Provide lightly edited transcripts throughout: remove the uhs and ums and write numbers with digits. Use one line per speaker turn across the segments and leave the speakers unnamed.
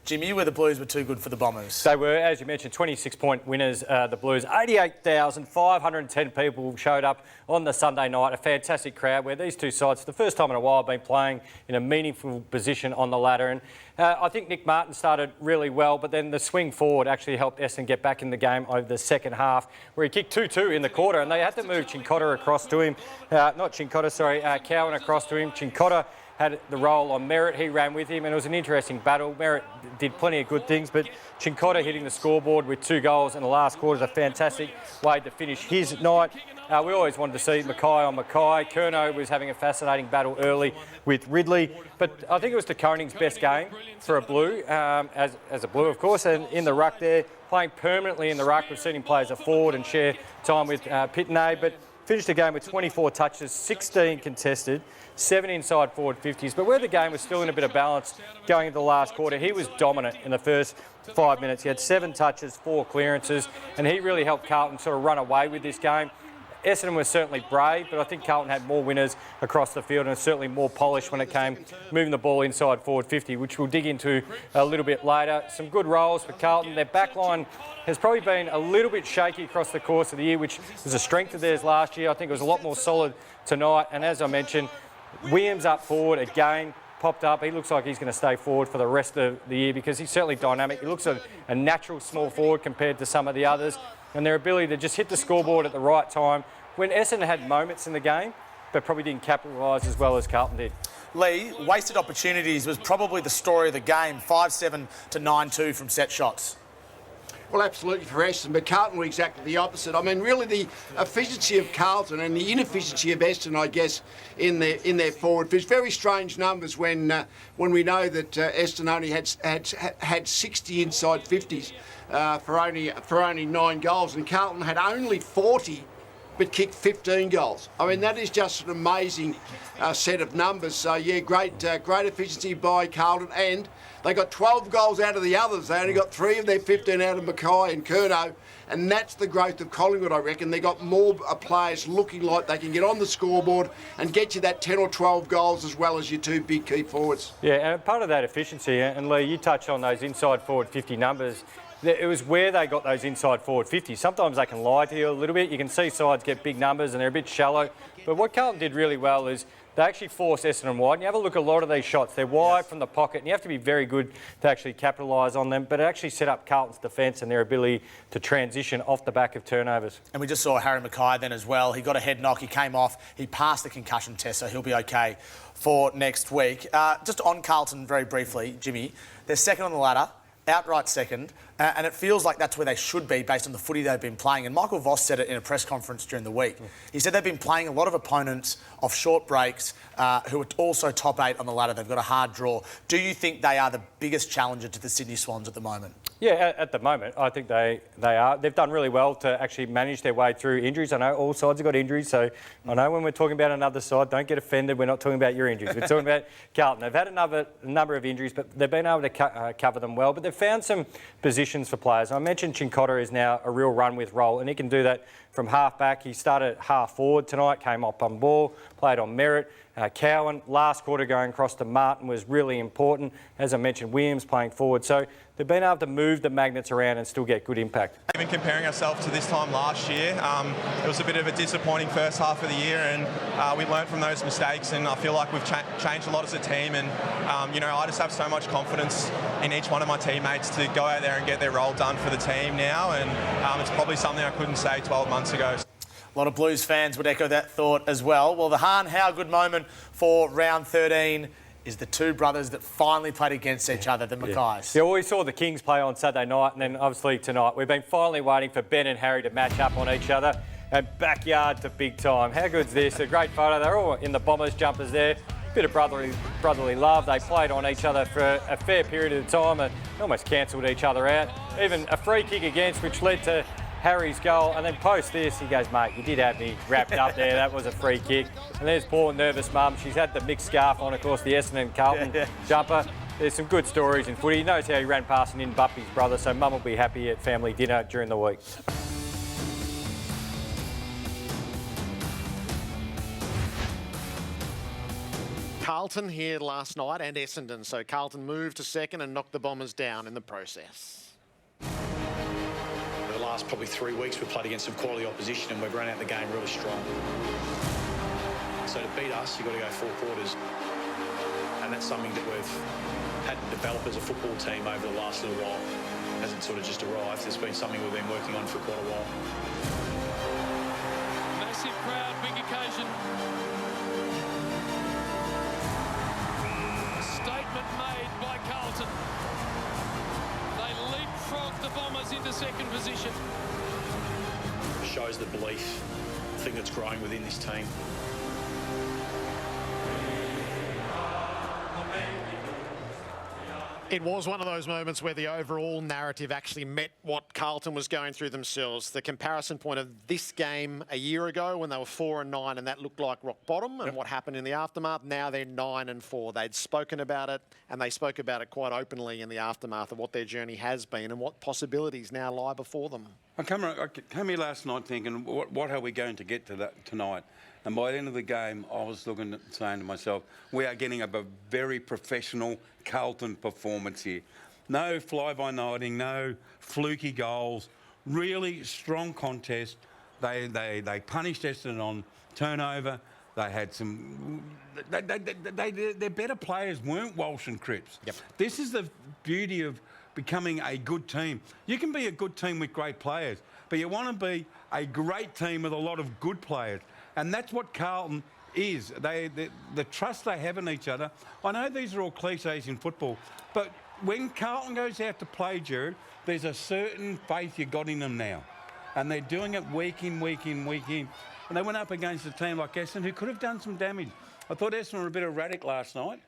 Jimmy, where the Blues were too good for the Bombers.
They were, as you mentioned, 26-point winners, the Blues. 88,510 people showed up on the Sunday night. A fantastic crowd where these two sides, for the first time in a while, have been playing in a meaningful position on the ladder. And I think Nick Martin started really well, but then the swing forward actually helped Essendon get back in the game over the second half, where he kicked 2-2 in the quarter, and they had to move Cincotta across to him. Cowan across to him. Cincotta had the role on Merritt. He ran with him, and it was an interesting battle. Merritt did plenty of good things, but Cincotta hitting the scoreboard with 2 goals in the last quarter is a fantastic way to finish his night. We always wanted to see Mackay on Mackay. Curnow was having a fascinating battle early with Ridley, but I think it was De Koning's best game for a Blue, as a Blue, of course, and in the ruck there, playing permanently in the ruck. We've seen him play as a forward and share time with Pitney, but finished the game with 24 touches, 16 contested, 7 inside forward 50s. But where the game was still in a bit of balance going into the last quarter, he was dominant in the first 5 minutes. He had 7 touches, 4 clearances, and he really helped Carlton sort of run away with this game. Essendon was certainly brave, but I think Carlton had more winners across the field and certainly more polish when it came moving the ball inside forward 50, which we'll dig into a little bit later. Some good roles for Carlton. Their backline has probably been a little bit shaky across the course of the year, which was a strength of theirs last year. I think it was a lot more solid tonight. And as I mentioned, Williams up forward again, popped up. He looks like he's going to stay forward for the rest of the year because he's certainly dynamic. He looks a natural small forward compared to some of the others. And their ability to just hit the scoreboard at the right time when Essendon had moments in the game, but probably didn't capitalise as well as Carlton did.
Lee, wasted opportunities was probably the story of the game, 5-7 to 9-2 from set shots.
Well, absolutely for Essendon, but Carlton were exactly the opposite. I mean, really the efficiency of Carlton and the inefficiency of Essendon, I guess, in their forward field. Very strange numbers when we know that Essendon only had 60 inside 50s for only 9 goals, and Carlton had only 40 but kicked 15 goals. I mean, that is just an amazing set of numbers. So, yeah, great efficiency by Carlton, and they got 12 goals out of the others. They only got 3 of their 15 out of Mackay and Curnow, and that's the growth of Collingwood, I reckon. They got more players looking like they can get on the scoreboard and get you that 10 or 12 goals as well as your 2 big key forwards.
Yeah, and part of that efficiency, and Lee, you touched on those inside forward 50 numbers. It was where they got those inside forward 50s. Sometimes they can lie to you a little bit. You can see sides get big numbers and they're a bit shallow. But what Carlton did really well is they actually forced Essendon wide. And you have a look at a lot of these shots. They're wide from the pocket, and you have to be very good to actually capitalise on them. But it actually set up Carlton's defence and their ability to transition off the back of turnovers.
And we just saw Harry Mackay then as well. He got a head knock. He came off. He passed the concussion test, so he'll be okay for next week. Just on Carlton very briefly, Jimmy, they're second on the ladder. Outright second, and it feels like that's where they should be based on the footy they've been playing. And Michael Voss said it in a press conference during the week. He said they've been playing a lot of opponents off short breaks who are also top 8 on the ladder. They've got a hard draw. Do you think they are the biggest challenger to the Sydney Swans at the moment?
Yeah, at the moment, I think they are. They've done really well to actually manage their way through injuries. I know all sides have got injuries, so I know when we're talking about another side, don't get offended. We're not talking about your injuries. We're talking about Carlton. They've had a number of injuries, but they've been able to cover them well. But they've found some positions for players. I mentioned Cincotta is now a real run-with role, and he can do that from half-back. He started half-forward tonight, came up on ball, played on Merritt. Cowan, last quarter going across to Martin was really important. As I mentioned, Williams playing forward. So they've been able to move the magnets around and still get good impact.
Even comparing ourselves to this time last year, it was a bit of a disappointing first half of the year, and we learnt from those mistakes, and I feel like we've changed a lot as a team, and I just have so much confidence in each one of my teammates to go out there and get their role done for the team now, and it's probably something I couldn't say 12 months ago.
A lot of Blues fans would echo that thought as well. Well, the Hahn Howe good moment for round 13 is the 2 brothers that finally played against each other, the Mackays.
Yeah, well, we saw the Kings play on Saturday night, and then obviously tonight. We've been finally waiting for Ben and Harry to match up on each other, and backyard to big time. How good's this? A great photo. They're all in the Bombers jumpers there. Bit of brotherly love. They played on each other for a fair period of time and almost cancelled each other out. Even a free kick against, which led to Harry's goal, and then post this, he goes, mate, you did have me wrapped up there. That was a free kick. And there's poor nervous mum. She's had the mixed scarf on, of course, the Essendon Carlton jumper. There's some good stories in footy. He knows how he ran past and in Buppy's brother, so mum will be happy at family dinner during the week.
Carlton here last night and Essendon. So Carlton moved to second and knocked the Bombers down in the process.
For the last probably 3 weeks, we've played against some quality opposition and we've run out the game really strong. So to beat us, you've got to go 4 quarters. And that's something that we've had to develop as a football team over the last little while. It hasn't sort of just arrived. It's been something we've been working on for quite a while.
Massive crowd, big occasion. Statement made by Carlton. They leapfrogged the Bombers into second position.
It shows the belief, thing that's growing within this team.
It was one of those moments where the overall narrative actually met what Carlton was going through themselves. The comparison point of this game a year ago when they were 4-9 and that looked like rock bottom, and what happened in the aftermath. Now they're 9-4. They'd spoken about it, and they spoke about it quite openly in the aftermath of what their journey has been and what possibilities now lie before them.
I came here last night thinking, what are we going to get to that tonight? And by the end of the game, I was saying to myself, we are getting a very professional Carlton performance here. No fly-by-nighting, no fluky goals, really strong contest. They punished Essendon on turnover. They had some... Their better players weren't Walsh and Cripps.
Yep.
This is the beauty of becoming a good team. You can be a good team with great players, but you want to be a great team with a lot of good players. And that's what Carlton is. The trust they have in each other. I know these are all cliches in football, but when Carlton goes out to play, Jared, there's a certain faith you got in them now. And they're doing it week in, week in, week in. And they went up against a team like Essendon who could have done some damage. I thought Essendon were a bit erratic last night,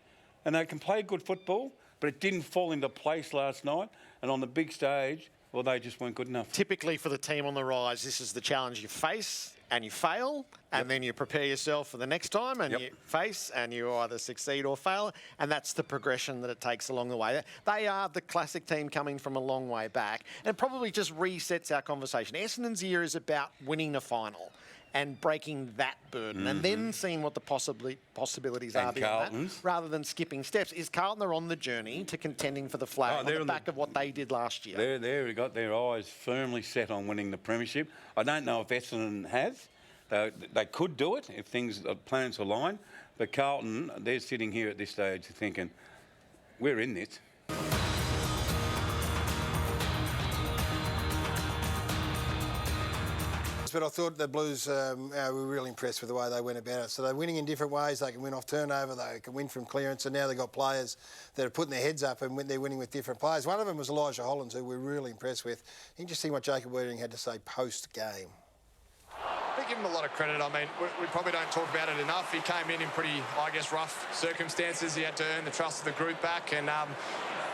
and they can play good football, but it didn't fall into place last night. And on the big stage, well, they just weren't good enough.
Typically for the team on the rise, this is the challenge you face and you fail, and then you prepare yourself for the next time and you face and you either succeed or fail, and that's the progression that it takes along the way. They are the classic team coming from a long way back, and it probably just resets our conversation. Essendon's year is about winning the final and breaking that burden and then seeing what the possibilities are beyond that, rather than skipping steps. Is Carlton are on the journey to contending for the flag on the back of what they did last year?
They've got their eyes firmly set on winning the premiership. I don't know if Essendon has. They could do it if plans align. But Carlton, they're sitting here at this stage thinking, we're in this.
But I thought the Blues were really impressed with the way they went about it. So they're winning in different ways. They can win off turnover, they can win from clearance, and now they've got players that are putting their heads up and they're winning with different players. One of them was Elijah Hollands, who we're really impressed with. Interesting what Jacob Weitering had to say post-game.
We give him a lot of credit. I mean, we probably don't talk about it enough. He came in pretty, I guess, rough circumstances. He had to earn the trust of the group back, and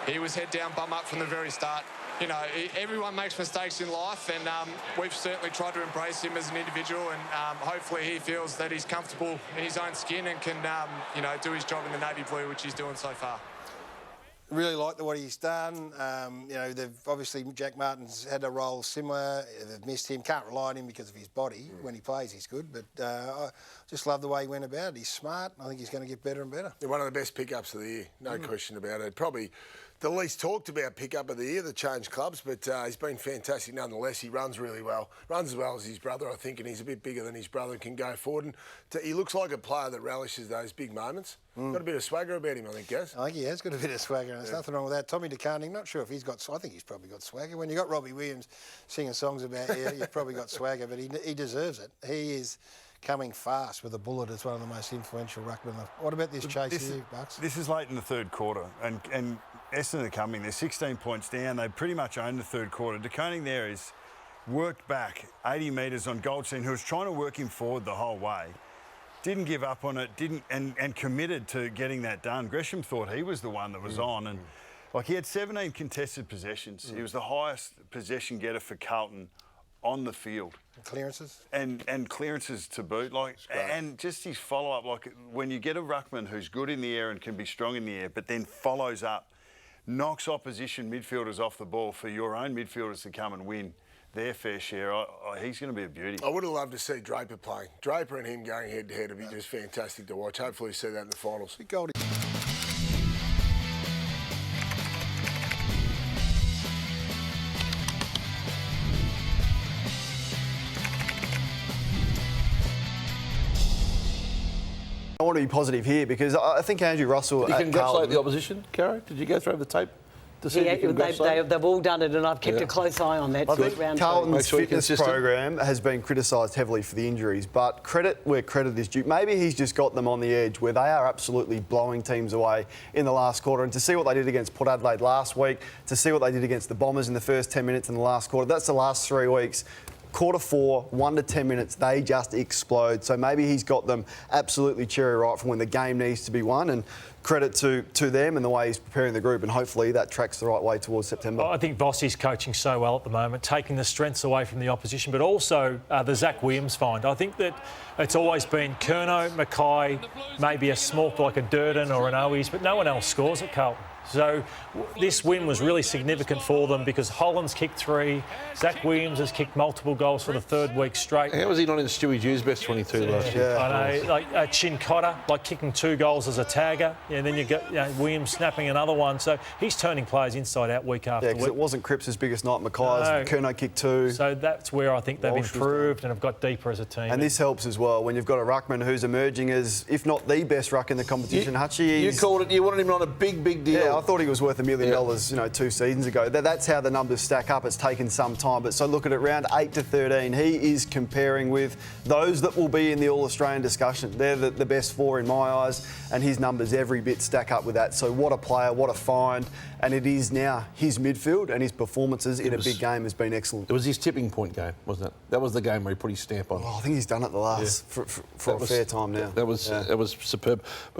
he was head down, bum up from the very start. You know, everyone makes mistakes in life, and we've certainly tried to embrace him as an individual, and hopefully he feels that he's comfortable in his own skin and can, do his job in the navy blue, which he's doing so far.
Really like what he's done. They've obviously, Jack Martin's had a role similar. They've missed him. Can't rely on him because of his body. When he plays, he's good. But I just love the way he went about it. He's smart. I think he's going to get better and better.
One of the best pickups of the year, no question about it. Probably the least talked about pickup of the year, the change clubs, but he's been fantastic nonetheless. He runs really well. Runs as well as his brother, I think, and he's a bit bigger than his brother and can go forward. And he looks like a player that relishes those big moments. Got a bit of swagger about him, I think, Gaz.
I think he has got a bit of swagger, and there's nothing wrong with that. Tommy DeCarning, not sure if he's got... I think he's probably got swagger. When you got Robbie Williams singing songs about you, you've probably got swagger, but he deserves it. He is coming fast with a bullet as one of the most influential ruckmen. What about this chase here, Bucks?
This is late in the third quarter, and Essendon are coming. They're 16 points down. They pretty much own the third quarter. DeCarning there is worked back 80 metres on Goldstein, who was trying to work him forward the whole way. Didn't give up on it, and committed to getting that done. Gresham thought he was the one that was on, and he had 17 contested possessions. He was the highest possession getter for Carlton on the field.
Clearances?
And clearances to boot. And just his follow-up, when you get a ruckman who's good in the air and can be strong in the air, but then follows up, knocks opposition midfielders off the ball for your own midfielders to come and win. their fair share, he's going to be a beauty.
I would have loved to see Draper playing. Draper and him going head-to-head would be just fantastic to watch. Hopefully we see that in the finals.
Goldie.
I want to be positive here because I think Andrew Russell.
Did you congratulate the opposition, Caro? Did you go through the tape to see if you congratulate?
They've all done it, and I've kept a close eye on that.
I think Carlton's
sure
fitness program has been criticised heavily for the injuries, but credit where credit is due. Maybe he's just got them on the edge where they are absolutely blowing teams away in the last quarter. And to see what they did against Port Adelaide last week, to see what they did against the Bombers in the first 10 minutes in the last quarter, that's the last 3 weeks. Quarter 4, 1 to 10 minutes, they just explode. So maybe he's got them absolutely cherry ripe from when the game needs to be won. And credit to them and the way he's preparing the group. And hopefully that tracks the right way towards September.
I think Bossi's coaching so well at the moment, taking the strengths away from the opposition, but also the Zach Williams find. I think that it's always been Curnow, Mackay, maybe a small like a Durden or an Owies, but no one else scores at Carlton. So this win was really significant for them because Holland's kicked 3, Zach Williams has kicked multiple goals for the 3rd week straight.
How was he not in Stewie Dew's best 22 last year?
I know, like Chincotta, like kicking 2 goals as a tagger, and then you get Williams snapping another one. So he's turning players inside out week after week.
Yeah, because it wasn't Cripps' biggest night. Mackay's Curnow kicked 2.
So that's where I think they've improved and have got deeper as a team.
And this helps as well when you've got a ruckman who's emerging as, if not the best ruck in the competition. Hutchie,
you called it. You wanted him on a big deal.
Yeah, I thought he was worth $1 million, 2 seasons ago. That's how the numbers stack up. It's taken some time, but so look at it, round 8 to 13. He is comparing with those that will be in the All-Australian discussion. They're the best 4 in my eyes, and his numbers every bit stack up with that. So what a player, what a find, and it is now his midfield and his performances in a big game has been excellent.
It was his tipping point game, wasn't it? That was the game where he put his stamp on.
I think he's done it the last for a fair time now.
That was superb.